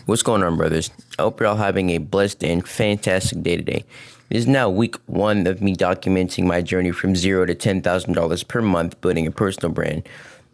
What's going on, brothers? I hope you're all having a blessed and fantastic day today. This is now week one of me documenting my journey from zero to $10,000 per month building a personal brand.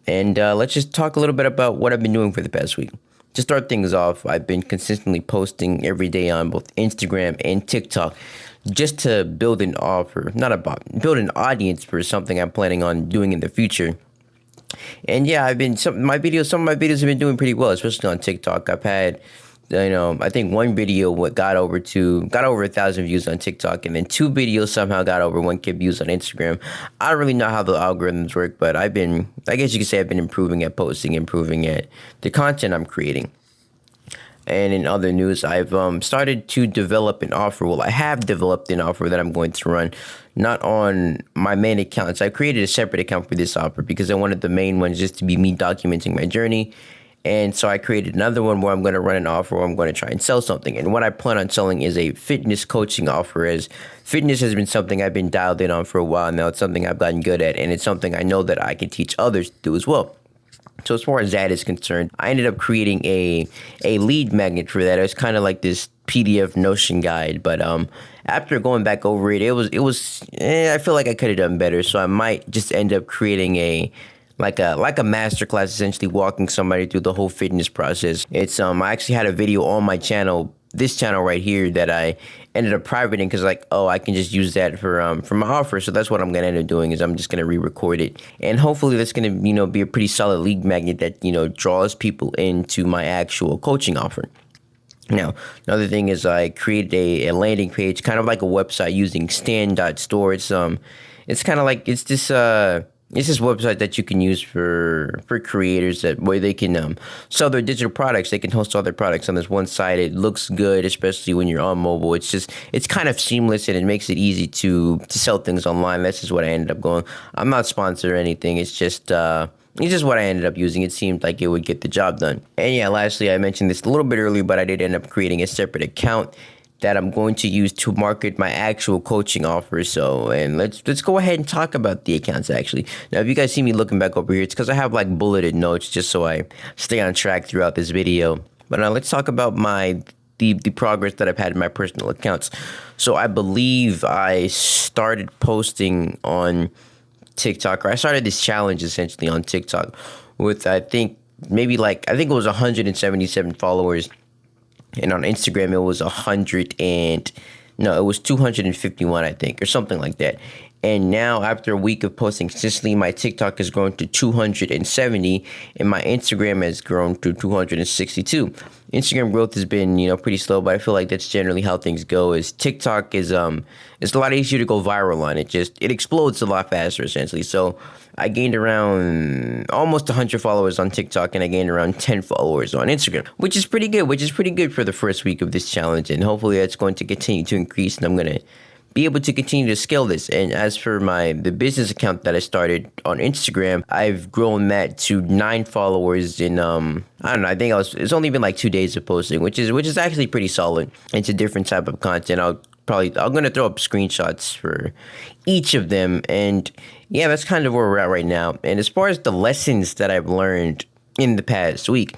And let's just talk a little bit about what I've been doing for the past week. To start things off, I've been consistently posting every day on both Instagram and TikTok just to build an offer, not a bot, build an audience for something I'm planning on doing in the future. And yeah, some of my videos have been doing pretty well, especially on TikTok. I've had, I think one video got over 1,000 views on TikTok, and then two videos somehow got over 1K views on Instagram. I don't really know how the algorithms work, but I guess you could say I've been improving at posting, improving at the content I'm creating. And in other news, I've started to develop an offer. Well, I have developed an offer that I'm going to run, not on my main accounts. I created a separate account for this offer because I wanted the main one just to be me documenting my journey. And so I created another one where I'm going to run an offer where I'm going to try and sell something. And what I plan on selling is a fitness coaching offer, as fitness has been something I've been dialed in on for a while now. It's something I've gotten good at, and it's something I know that I can teach others to do as well. So as far as that is concerned, I ended up creating a lead magnet for that. It was kind of like this PDF Notion guide, but after going back over it, I feel like I could have done better. So I might just end up creating a masterclass, essentially walking somebody through the whole fitness process. I actually had a video on my channel, this channel right here, that I ended up privating because I can just use that for my offer. So that's what I'm gonna end up doing, is I'm just gonna re-record it, and hopefully that's gonna be a pretty solid lead magnet that draws people into my actual coaching offer. Now, another thing is I created a landing page, kind of like a website using stand.store. It's kind of like it's this website that you can use for creators, that where they can sell their digital products. They can host all their products on this one site. It looks good, especially when you're on mobile. It's kind of seamless, and it makes it easy to sell things online. That's just what I ended up going. I'm not sponsored or anything. It's just what I ended up using. It seemed like it would get the job done. And yeah, lastly, I mentioned this a little bit earlier, but I did end up creating a separate account that I'm going to use to market my actual coaching offer. So, and let's go ahead and talk about the accounts actually. Now, if you guys see me looking back over here, it's because I have like bulleted notes just so I stay on track throughout this video. But now let's talk about the progress that I've had in my personal accounts. So I believe I started posting on TikTok, or I started this challenge essentially on TikTok with I think it was 177 followers. And on Instagram, it was 251, I think, or something like that. And now, after a week of posting consistently, my TikTok has grown to 270, and my Instagram has grown to 262. Instagram growth has been, pretty slow, but I feel like that's generally how things go. Is TikTok is it's a lot easier to go viral on. It explodes a lot faster, essentially. So I gained around almost 100 followers on TikTok, and I gained around 10 followers on Instagram, which is pretty good for the first week of this challenge. And hopefully that's going to continue to increase, and I'm going to be able to continue to scale this. And as for the business account that I started on Instagram, I've grown that to 9 followers in I don't know, I think it's only been like 2 days of posting, which is actually pretty solid. It's a different type of content. I'm going to throw up screenshots for each of them. And yeah, that's kind of where we're at right now. And as far as the lessons that I've learned in the past week,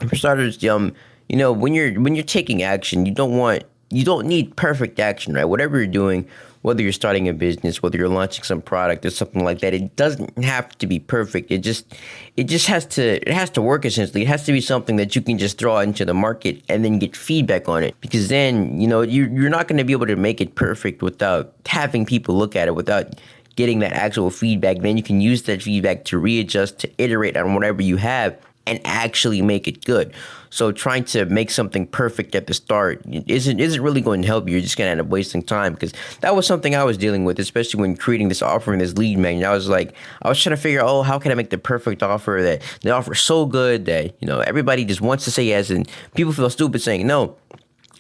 for starters, when you're taking action, you don't need perfect action, right? Whatever you're doing, whether you're starting a business, whether you're launching some product or something like that, it doesn't have to be perfect. It has to work, essentially. It has to be something that you can just throw out into the market and then get feedback on it. Because then, you're not going to be able to make it perfect without having people look at it, without getting that actual feedback. Then you can use that feedback to readjust, to iterate on whatever you have, and actually make it good. So trying to make something perfect at the start isn't really going to help you. You're just going to end up wasting time, because that was something I was dealing with, especially when creating this offer and this lead magnet. I was trying to figure out, how can I make the perfect offer, that the offer so good that, everybody just wants to say yes, and people feel stupid saying no.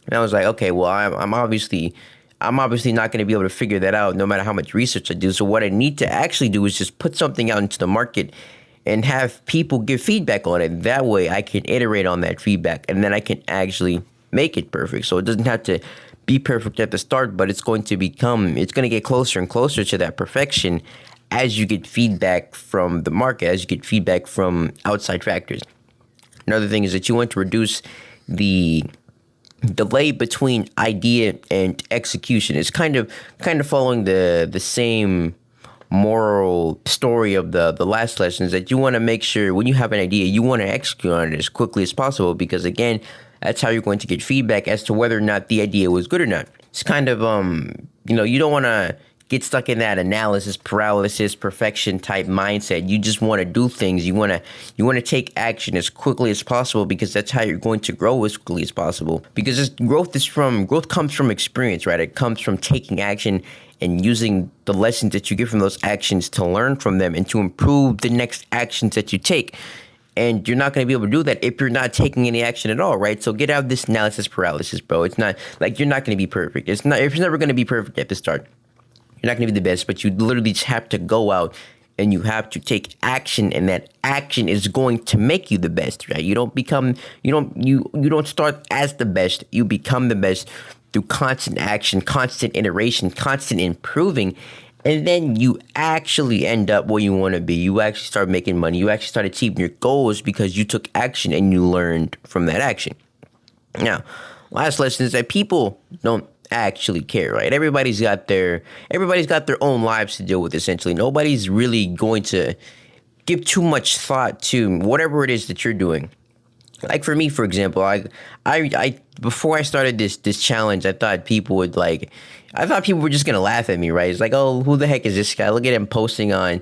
And I was like, okay, well, I'm obviously not going to be able to figure that out no matter how much research I do. So what I need to actually do is just put something out into the market and have people give feedback on it. That way I can iterate on that feedback, and then I can actually make it perfect. So it doesn't have to be perfect at the start, but it's going to get closer and closer to that perfection as you get feedback from the market, as you get feedback from outside factors. Another thing is that you want to reduce the delay between idea and execution. It's kind of following the same moral story of the last lessons, that you want to make sure when you have an idea, you want to execute on it as quickly as possible, because again, that's how you're going to get feedback as to whether or not the idea was good or not. It's kind of you don't want to get stuck in that analysis paralysis perfection type mindset. You just want to do things. You want to take action as quickly as possible, because that's how you're going to grow as quickly as possible. Because growth comes from experience, right? It comes from taking action and using the lessons that you get from those actions to learn from them and to improve the next actions that you take. And you're not going to be able to do that if you're not taking any action at all, right? So get out of this analysis paralysis, bro. It's not like you're not going to be perfect. It's never going to be perfect at the start. You're not going to be the best, but you literally just have to go out and you have to take action, and that action is going to make you the best, right? You don't start as the best. You become the best through constant action, constant iteration, constant improving. And then you actually end up where you want to be. You actually start making money. You actually start achieving your goals because you took action and you learned from that action. Now, last lesson is that people don't actually care, right? Everybody's got their own lives to deal with, essentially. Nobody's really going to give too much thought to whatever it is that you're doing. Like for me, for example, I before I started this challenge, I thought people were just gonna laugh at me, right? It's like, oh, who the heck is this guy? Look at him posting on.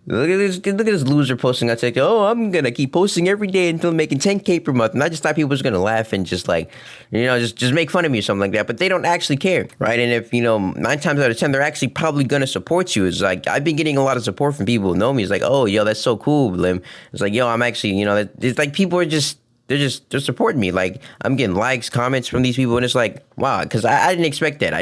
Look at this loser posting on TikTok. Oh, I'm gonna keep posting every day until I'm making 10K per month. And I just thought people was gonna laugh and just just make fun of me or something like that. But they don't actually care, right? And if 9 times out of 10, they're actually probably gonna support you. It's like I've been getting a lot of support from people who know me. It's like, oh, yo, that's so cool, Lim. It's like, yo, I'm actually, it's like people are just. They're supporting me. Like, I'm getting likes, comments from these people, and it's like, wow, because I didn't expect that. I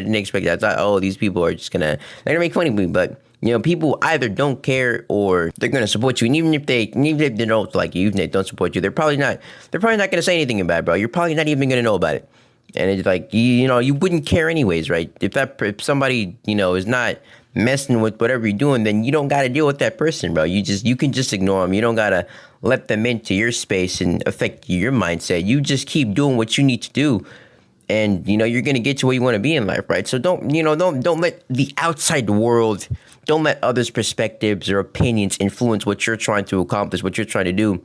thought, oh, these people are just they're gonna make fun of me. But people either don't care or they're gonna support you. And even if they don't like you, even if they don't support you, they're probably not gonna say anything about it, bro. You're probably not even gonna know about it. And it's like you wouldn't care anyways, right? If somebody is not messing with whatever you're doing, then you don't got to deal with that person, bro. You can just ignore them. You don't got to let them into your space and affect your mindset. You just keep doing what you need to do, and you're gonna get to where you want to be in life, right? So don't let the outside world, don't let others' perspectives or opinions influence what you're trying to accomplish, what you're trying to do.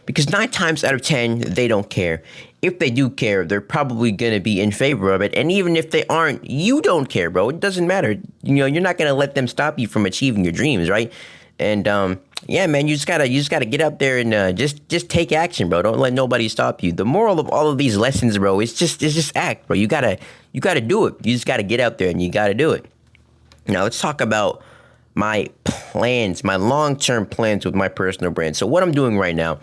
Because 9 times out of 10, they don't care. If they do care, they're probably going to be in favor of it. And even if they aren't, you don't care, bro. It doesn't matter. You're not going to let them stop you from achieving your dreams, right? And yeah, man, you just gotta get up there and just take action, bro. Don't let nobody stop you. The moral of all of these lessons, bro, is just act, bro. You gotta do it. You just gotta get out there and you gotta do it. Now let's talk about my plans, my long-term plans with my personal brand. So what I'm doing right now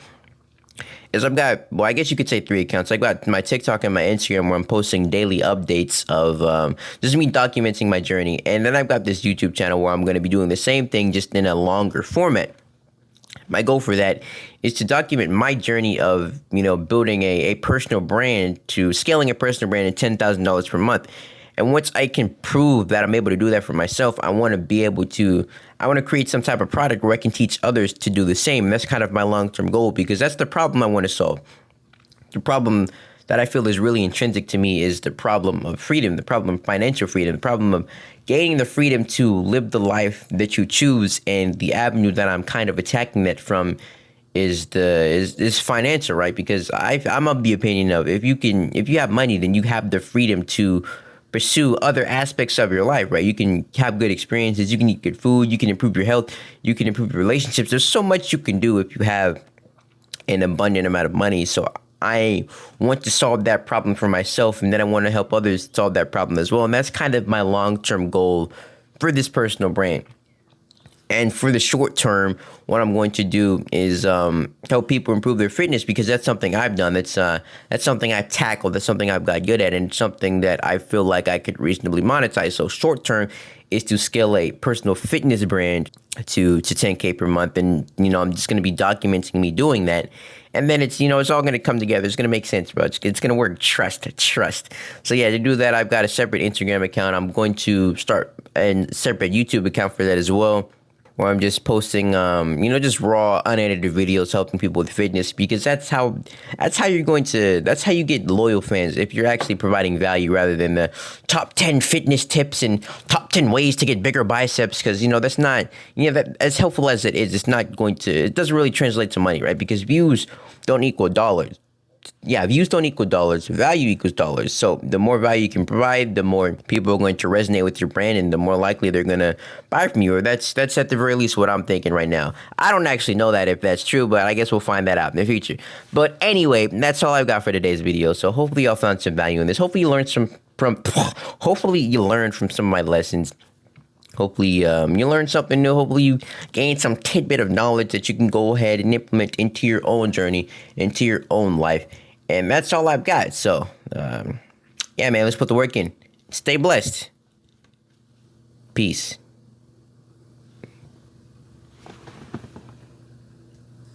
is I've got, well, I guess you could say 3 accounts. I've got my TikTok and my Instagram where I'm posting daily updates of just me documenting my journey. And then I've got this YouTube channel where I'm going to be doing the same thing, just in a longer format. My goal for that is to document my journey of, building a personal brand, to scaling a personal brand at $10,000 per month. And once I can prove that I'm able to do that for myself, I want to create some type of product where I can teach others to do the same. And that's kind of my long-term goal, because that's the problem I want to solve. The problem that I feel is really intrinsic to me is the problem of freedom, the problem of financial freedom, the problem of gaining the freedom to live the life that you choose. And the avenue that I'm kind of attacking that from is financial, right? Because I'm of the opinion of if you have money, then you have the freedom to pursue other aspects of your life, right? You can have good experiences, you can eat good food, you can improve your health, you can improve your relationships. There's so much you can do if you have an abundant amount of money. So I want to solve that problem for myself, and then I want to help others solve that problem as well. And that's kind of my long-term goal for this personal brand. And for the short term, what I'm going to do is help people improve their fitness, because that's something I've done. That's something I've tackled. That's something I've got good at, and something that I feel like I could reasonably monetize. So short term is to scale a personal fitness brand to 10K per month, and I'm just going to be documenting me doing that. And then it's all going to come together. It's going to make sense, bro. It's going to work. Trust. So yeah, to do that, I've got a separate Instagram account. I'm going to start a separate YouTube account for that as well. where I'm just posting, just raw, unedited videos helping people with fitness, because that's how you get loyal fans, if you're actually providing value rather than the top 10 fitness tips and top 10 ways to get bigger biceps. Because that's not, that as helpful as it is, it doesn't really translate to money, right? Because views don't equal dollars. Yeah, views don't equal dollars. Value equals dollars. So the more value you can provide, the more people are going to resonate with your brand, and the more likely they're going to buy from you. Or that's at the very least what I'm thinking right now. I don't actually know that if that's true, but I guess we'll find that out in the future. But anyway, that's all I've got for today's video. So hopefully y'all found some value in this. Hopefully you learned hopefully you learned from some of my lessons. Hopefully, you learned something new. Hopefully, you gained some tidbit of knowledge that you can go ahead and implement into your own journey, into your own life. And that's all I've got. So, yeah, man, let's put the work in. Stay blessed. Peace.